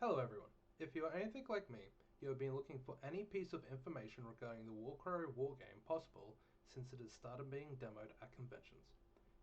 Hello everyone. If you are anything like me, you have been looking for any piece of information regarding the Warcrow Wargame possible since it has started being demoed at conventions.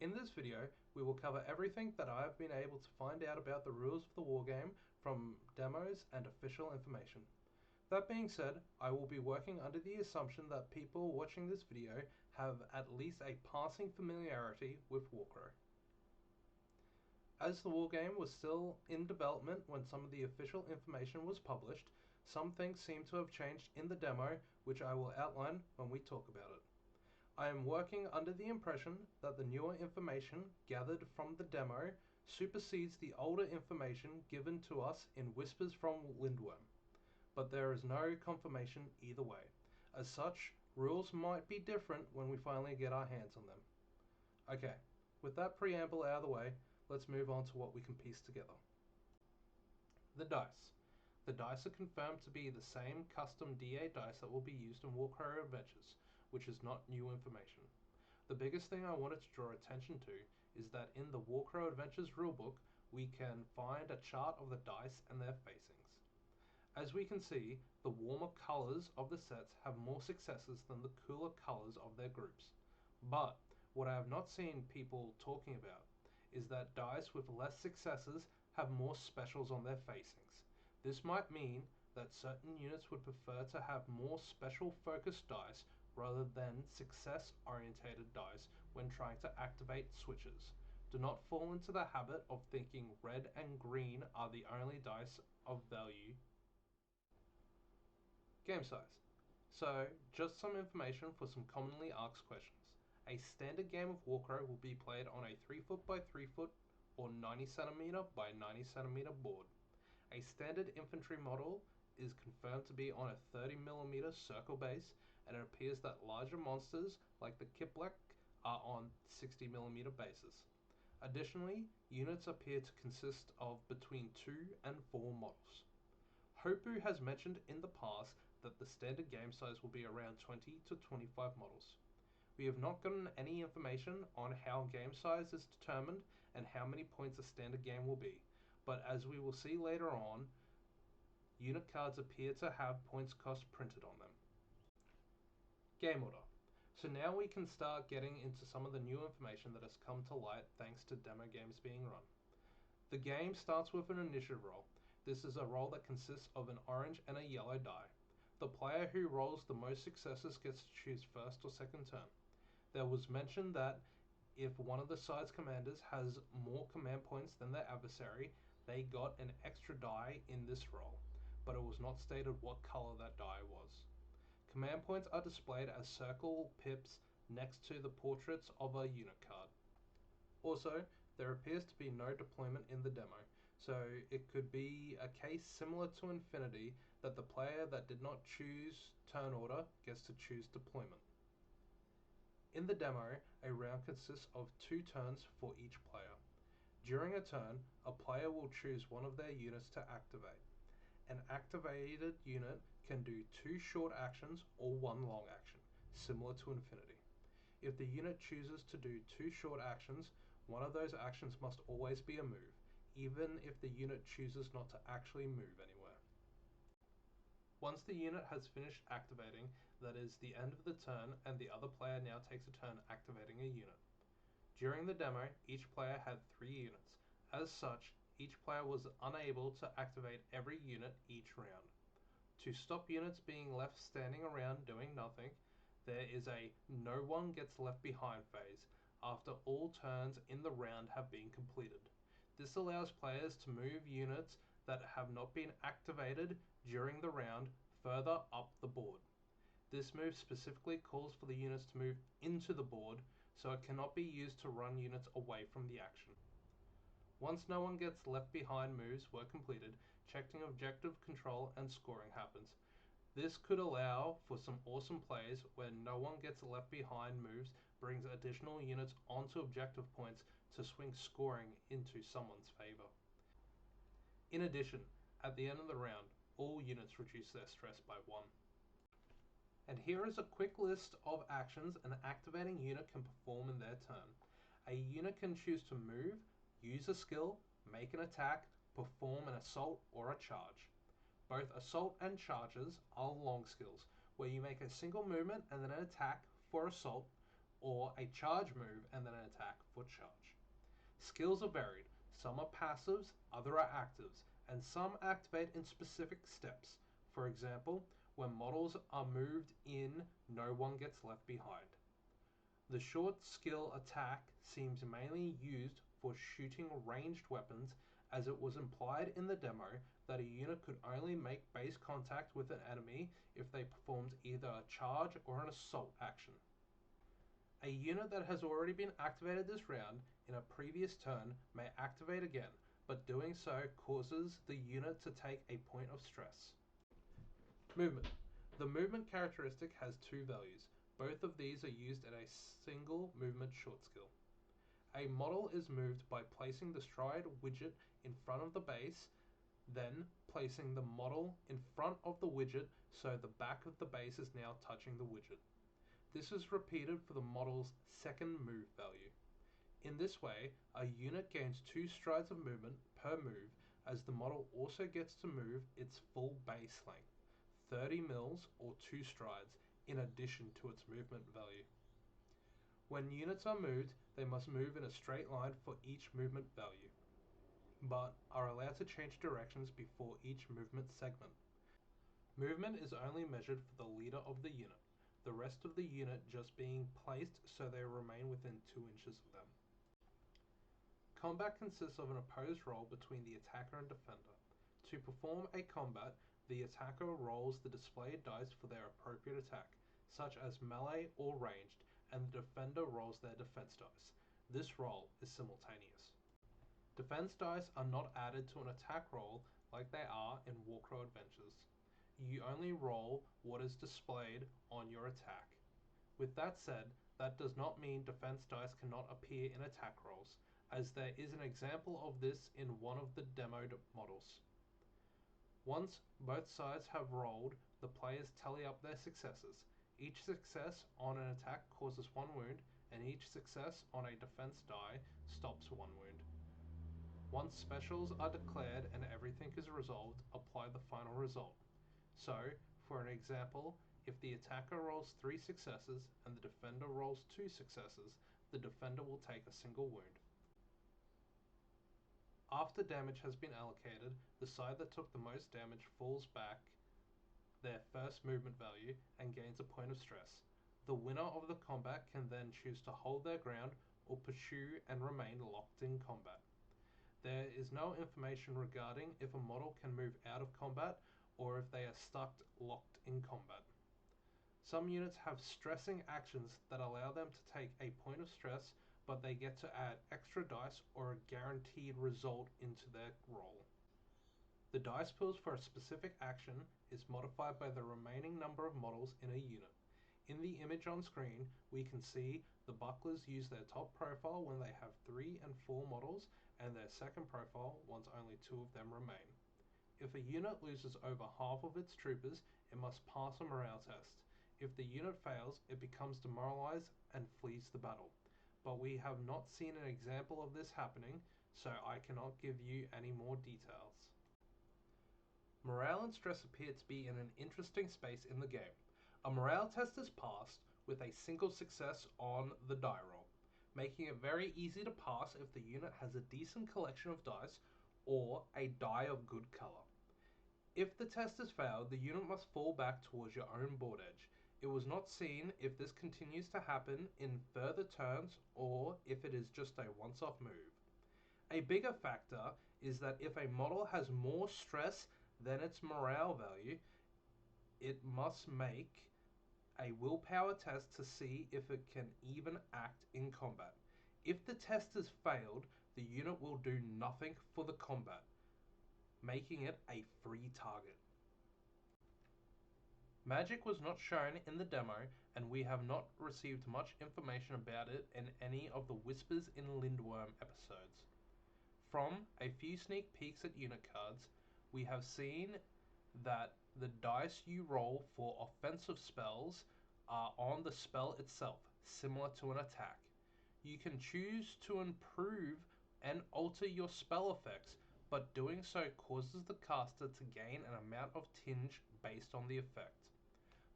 In this video, we will cover everything that I have been able to find out about the rules of the wargame from demos and official information. That being said, I will be working under the assumption that people watching this video have at least a passing familiarity with Warcrow. As the wargame was still in development when some of the official information was published, some things seem to have changed in the demo, which I will outline when we talk about it. I am working under the impression that the newer information gathered from the demo supersedes the older information given to us in whispers from Lindwurm, but there is no confirmation either way. As such, rules might be different when we finally get our hands on them. Okay, with that preamble out of the way, let's move on to what we can piece together. The dice. The dice are confirmed to be the same custom D8 dice that will be used in Warcrow Adventures, which is not new information. The biggest thing I wanted to draw attention to is that in the Warcrow Adventures rulebook, we can find a chart of the dice and their facings. As we can see, the warmer colors of the sets have more successes than the cooler colors of their groups. But what I have not seen people talking about is that dice with less successes have more specials on their facings. This might mean that certain units would prefer to have more special focused dice rather than success orientated dice when trying to activate switches. Do not fall into the habit of thinking red and green are the only dice of value. Game size. So, just some information for some commonly asked questions. A standard game of Warcrow will be played on a 3 foot by 3 foot or 90cm by 90cm board. A standard infantry model is confirmed to be on a 30mm circle base, and it appears that larger monsters like the Kiplek are on 60mm bases. Additionally, units appear to consist of between 2 and 4 models. Hopu has mentioned in the past that the standard game size will be around 20 to 25 models. We have not gotten any information on how game size is determined and how many points a standard game will be, but as we will see later on, unit cards appear to have points cost printed on them. Game order. So now we can start getting into some of the new information that has come to light thanks to demo games being run. The game starts with an initiative roll. This is a roll that consists of an orange and a yellow die. The player who rolls the most successes gets to choose first or second turn. There was mention that if one of the side's commanders has more command points than their adversary, they got an extra die in this roll, but it was not stated what color that die was. Command points are displayed as circle pips next to the portraits of a unit card. Also, there appears to be no deployment in the demo, so it could be a case similar to Infinity that the player that did not choose turn order gets to choose deployment. In the demo, a round consists of 2 turns for each player. During a turn, a player will choose one of their units to activate. An activated unit can do 2 short actions or 1 long action, similar to Infinity. If the unit chooses to do 2 short actions, one of those actions must always be a move, even if the unit chooses not to actually move anywhere. Once the unit has finished activating, that is the end of the turn, and the other player now takes a turn activating a unit. During the demo, each player had 3 units. As such, each player was unable to activate every unit each round. To stop units being left standing around doing nothing, there is a no one gets left behind phase after all turns in the round have been completed. This allows players to move units that have not been activated during the round further up the board. This move specifically calls for the units to move into the board, so it cannot be used to run units away from the action. Once no one gets left behind moves were completed, checking objective control and scoring happens. This could allow for some awesome plays where no one gets left behind moves brings additional units onto objective points to swing scoring into someone's favor. In addition, at the end of the round, all units reduce their stress by 1. And here is a quick list of actions an activating unit can perform in their turn. A unit can choose to move, use a skill, make an attack, perform an assault or a charge. Both assault and charges are long skills, where you make a single movement and then an attack for assault, or a charge move and then an attack for charge. Skills are varied. Some are passives, other are actives, and some activate in specific steps. For example, when models are moved in, no one gets left behind. The short skill attack seems mainly used for shooting ranged weapons, as it was implied in the demo that a unit could only make base contact with an enemy if they performed either a charge or an assault action. A unit that has already been activated this round in a previous turn may activate again, but doing so causes the unit to take a point of stress. Movement. The movement characteristic has two values. Both of these are used in a single movement short skill. A model is moved by placing the stride widget in front of the base, then placing the model in front of the widget so the back of the base is now touching the widget. This is repeated for the model's second move value. In this way, a unit gains 2 strides of movement per move, as the model also gets to move its full base length, 30 mils or 2 strides, in addition to its movement value. When units are moved, they must move in a straight line for each movement value, but are allowed to change directions before each movement segment. Movement is only measured for the leader of the unit, the rest of the unit just being placed so they remain within 2 inches of them. Combat consists of an opposed roll between the attacker and defender. To perform a combat, the attacker rolls the displayed dice for their appropriate attack, such as melee or ranged, and the defender rolls their defense dice. This roll is simultaneous. Defense dice are not added to an attack roll like they are in Warcrow Adventures. You only roll what is displayed on your attack. With that said, that does not mean defense dice cannot appear in attack rolls, as there is an example of this in one of the demoed models. Once both sides have rolled, the players tally up their successes. Each success on an attack causes 1 wound, and each success on a defense die stops 1 wound. Once specials are declared and everything is resolved, apply the final result. So, for an example, if the attacker rolls 3 successes and the defender rolls 2 successes, the defender will take a single wound. After damage has been allocated, the side that took the most damage falls back their first movement value and gains a point of stress. The winner of the combat can then choose to hold their ground or pursue and remain locked in combat. There is no information regarding if a model can move out of combat or if they are stuck locked in combat. Some units have stressing actions that allow them to take a point of stress, but they get to add extra dice or a guaranteed result into their roll. The dice pools for a specific action is modified by the remaining number of models in a unit. In the image on screen, we can see the bucklers use their top profile when they have 3 and 4 models, and their second profile once only 2 of them remain. If a unit loses over half of its troopers, it must pass a morale test. If the unit fails, it becomes demoralized and flees the battle. But we have not seen an example of this happening, so I cannot give you any more details. Morale and stress appear to be in an interesting space in the game. A morale test is passed with a single success on the die roll, making it very easy to pass if the unit has a decent collection of dice or a die of good color. If the test is failed, the unit must fall back towards your own board edge. It was not seen if this continues to happen in further turns or if it is just a once-off move. A bigger factor is that if a model has more stress than its morale value, it must make a willpower test to see if it can even act in combat. If the test is failed, the unit will do nothing for the combat, making it a free target. Magic was not shown in the demo, and we have not received much information about it in any of the Whispers in Lindwurm episodes. From a few sneak peeks at unit cards, we have seen that the dice you roll for offensive spells are on the spell itself, similar to an attack. You can choose to improve and alter your spell effects but doing so causes the caster to gain an amount of tinge based on the effect.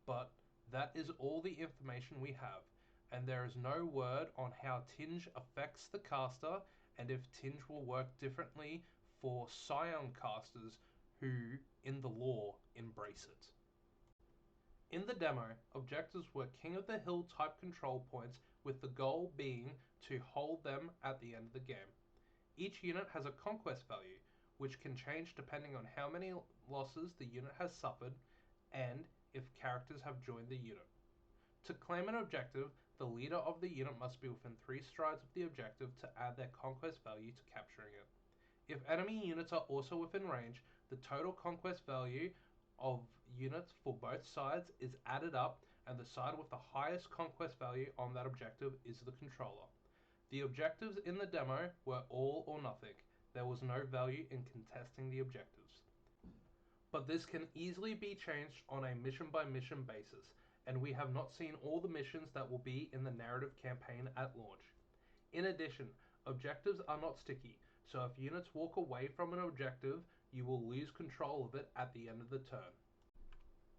But that is all the information we have, and there is no word on how tinge affects the caster and if tinge will work differently for Scion casters who, in the lore, embrace it. In the demo, objectives were King of the Hill type control points, with the goal being to hold them at the end of the game. Each unit has a conquest value, which can change depending on how many losses the unit has suffered and if characters have joined the unit. To claim an objective, the leader of the unit must be within 3 strides of the objective to add their conquest value to capturing it. If enemy units are also within range, the total conquest value of units for both sides is added up, and the side with the highest conquest value on that objective is the controller. The objectives in the demo were all or nothing. There was no value in contesting the objectives. But this can easily be changed on a mission by mission basis, and we have not seen all the missions that will be in the narrative campaign at launch. In addition, objectives are not sticky, so if units walk away from an objective, you will lose control of it at the end of the turn.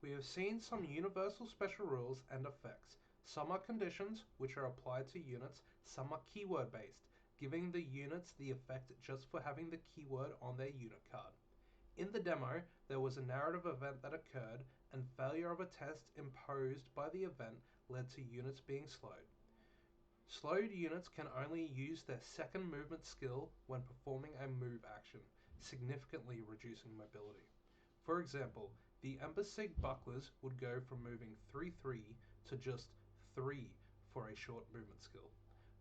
We have seen some universal special rules and effects. Some are conditions, which are applied to units, some are keyword based, giving the units the effect just for having the keyword on their unit card. In the demo, there was a narrative event that occurred, and failure of a test imposed by the event led to units being slowed. Slowed units can only use their second movement skill when performing a move action, significantly reducing mobility. For example, the Embassy bucklers would go from moving 3-3 to just 3 for a short movement skill.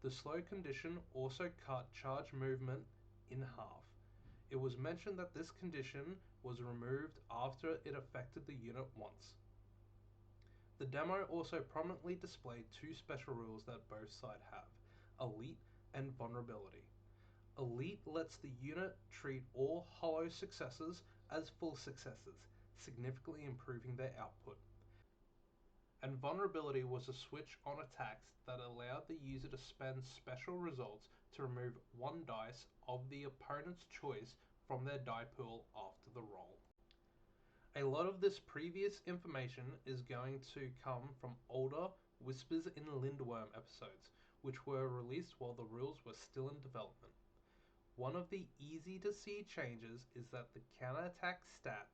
The slow condition also cut charge movement in half. It was mentioned that this condition was removed after it affected the unit once. The demo also prominently displayed 2 special rules that both sides have, Elite and Vulnerability. Elite lets the unit treat all hollow successes as full successes, significantly improving their output. And Vulnerability was a switch on attacks that allowed the user to spend special results to remove 1 dice of the opponent's choice from their die pool after the roll. A lot of this previous information is going to come from older Whispers in Lindwurm episodes, which were released while the rules were still in development. One of the easy to see changes is that the counterattack stat,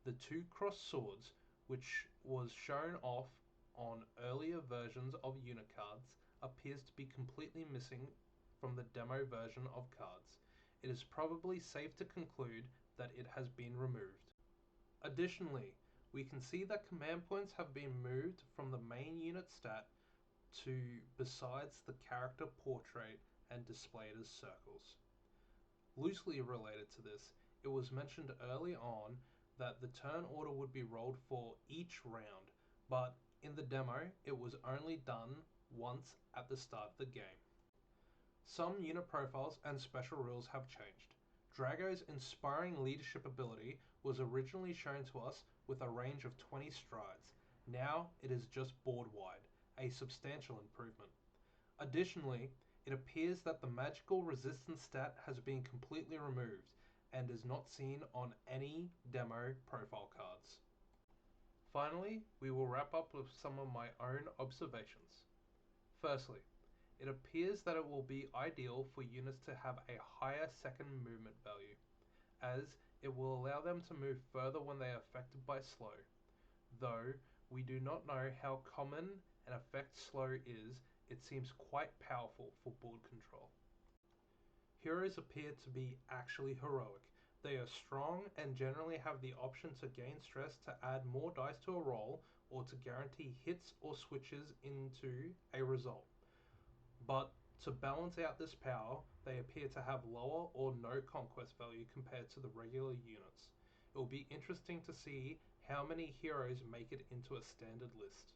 the 2 crossed swords, which was shown off on earlier versions of unit cards, appears to be completely missing from the demo version of cards. It is probably safe to conclude that it has been removed. Additionally, we can see that command points have been moved from the main unit stat to besides the character portrait and displayed as circles. Loosely related to this, it was mentioned early on that the turn order would be rolled for each round, but in the demo it was only done once at the start of the game. Some unit profiles and special rules have changed. Drago's inspiring leadership ability was originally shown to us with a range of 20 strides. Now it is just board wide, a substantial improvement. Additionally, it appears that the magical resistance stat has been completely removed and is not seen on any demo profile cards. Finally, we will wrap up with some of my own observations. Firstly, it appears that it will be ideal for units to have a higher second movement value, as it will allow them to move further when they are affected by slow. Though we do not know how common an effect slow is, it seems quite powerful for board control. Heroes appear to be actually heroic. They are strong and generally have the option to gain stress to add more dice to a roll or to guarantee hits or switches into a result. But to balance out this power, they appear to have lower or no conquest value compared to the regular units. It will be interesting to see how many heroes make it into a standard list.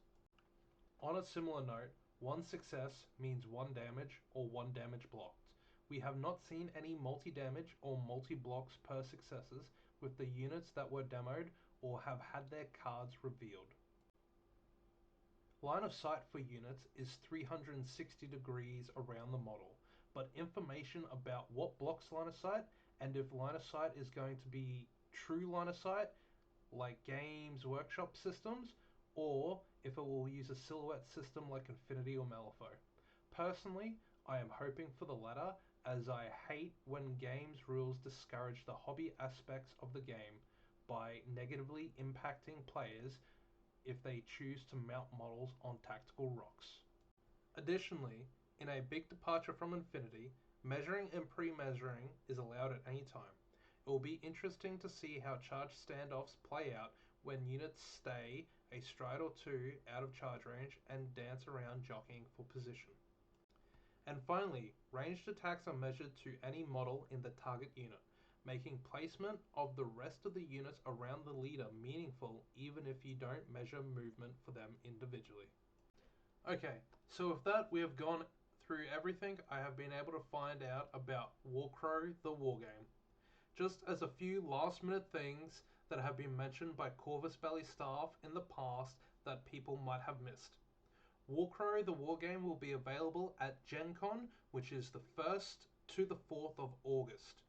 On a similar note, 1 success means 1 damage or 1 damage blocked. We have not seen any multi-damage or multi-blocks per successes with the units that were demoed or have had their cards revealed. Line of sight for units is 360 degrees around the model, but information about what blocks line of sight and if line of sight is going to be true line of sight, like Games Workshop systems, or if it will use a silhouette system like Infinity or Malifaux. Personally, I am hoping for the latter, as I hate when games rules discourage the hobby aspects of the game by negatively impacting players if they choose to mount models on tactical rocks. Additionally, in a big departure from Infinity, measuring and pre-measuring is allowed at any time. It will be interesting to see how charge standoffs play out when units stay a stride or two out of charge range and dance around jockeying for position. And finally, ranged attacks are measured to any model in the target unit, making placement of the rest of the units around the leader meaningful even if you don't measure movement for them individually. Okay, so with that, we have gone through everything I have been able to find out about Warcrow the Wargame. Just as a few last minute things that have been mentioned by Corvus Belly staff in the past that people might have missed. Warcrow the Wargame will be available at Gen Con, which is the 1st to the 4th of August.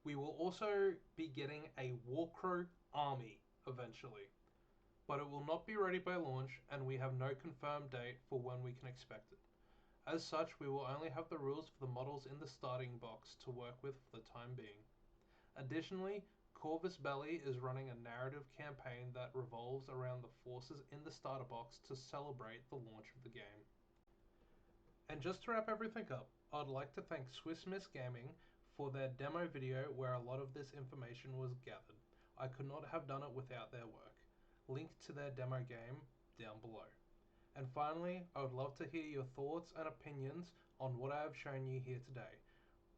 We will also be getting a Warcrow army eventually, but it will not be ready by launch, and we have no confirmed date for when we can expect it. As such, we will only have the rules for the models in the starting box to work with for the time being. Additionally, Corvus Belli is running a narrative campaign that revolves around the forces in the starter box to celebrate the launch of the game. And just to wrap everything up, I'd like to thank Swiss Miss Gaming for their demo video where a lot of this information was gathered. I could not have done it without their work. Link to their demo game down below. And finally, I would love to hear your thoughts and opinions on what I have shown you here today.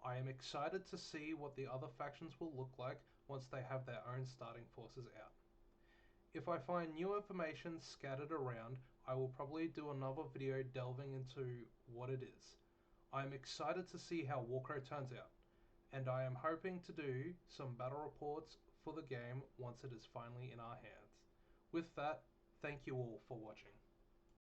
I am excited to see what the other factions will look like once they have their own starting forces out. If I find new information scattered around, I will probably do another video delving into what it is. I am excited to see how Warcrow turns out, and I am hoping to do some battle reports for the game once it is finally in our hands. With that, thank you all for watching.